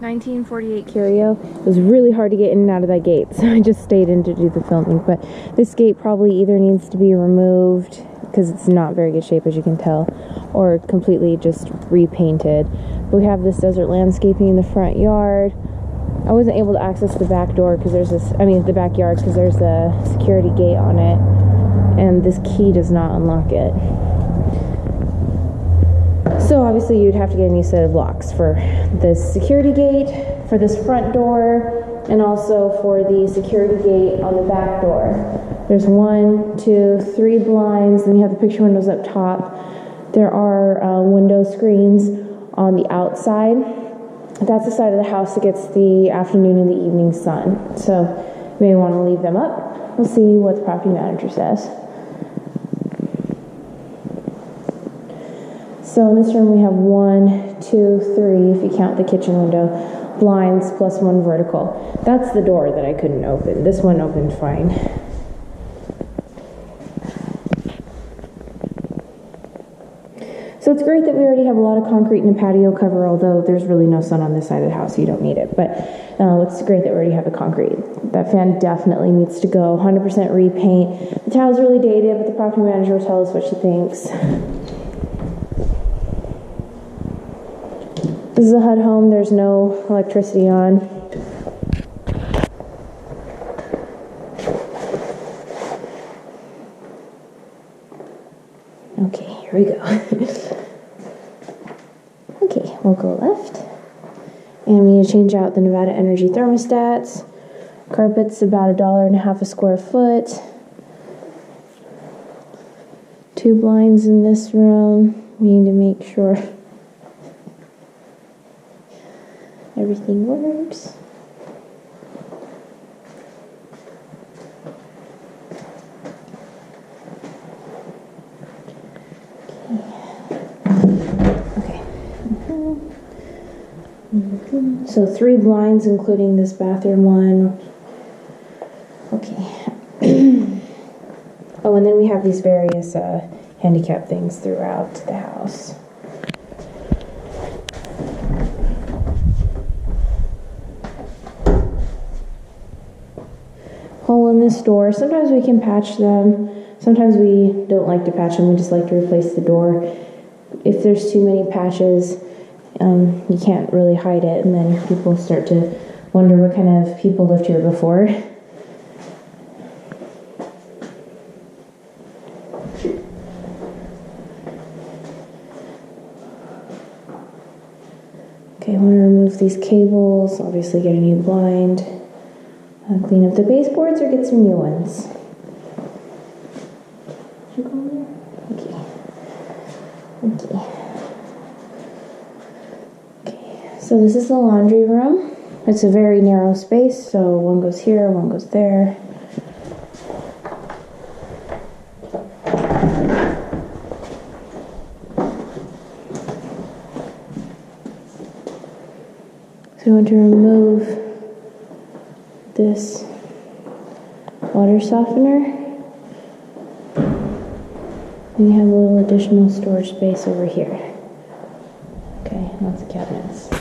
1948 Curio. It was really hard to get in and out of that gate, so I just stayed in to do the filming. But this gate probably either needs to be removed because it's not very good shape, as you can tell, or completely just repainted. But we have this desert landscaping in the front yard. I wasn't able to access the back door because there's the backyard, because there's a security gate on it, and this key does not unlock it. So obviously you'd have to get a new set of locks for this security gate, for this front door, and also for the security gate on the back door. There's 1, 2, 3 blinds, and you have the picture windows up top. There are window screens on the outside. That's the side of the house that gets the afternoon and the evening sun. So you may want to leave them up. We'll see what the property manager says. So in this room we have 1, 2, 3, if you count the kitchen window, blinds plus 1 vertical. That's the door that I couldn't open. This one opened fine. So it's great that we already have a lot of concrete and a patio cover, although there's really no sun on this side of the house, so you don't need it. But it's great that we already have the concrete. That fan definitely needs to go. 100% repaint. The tile's really dated, but the property manager will tell us what she thinks. This is a HUD home. There's no electricity on. Okay, here we go. Okay, we'll go left. And we need to change out the Nevada Energy thermostats. Carpet's about $1.50 a square foot. 2 blinds in this room. We need to make sure everything works. Okay. So 3 blinds, including this bathroom one. Okay. Oh, and then we have these various handicap things throughout the house. Hole in this door. Sometimes we can patch them. Sometimes we don't like to patch them. We just like to replace the door. If there's too many patches, you can't really hide it, and then people start to wonder what kind of people lived here before. Okay, I want to remove these cables, obviously get a new blind, clean up the baseboards or get some new ones. Did you go there? Okay. Okay, so this is the laundry room. It's a very narrow space, so one goes here, one goes there. So we want to remove this water softener. And you have a little additional storage space over here. Okay, lots of cabinets.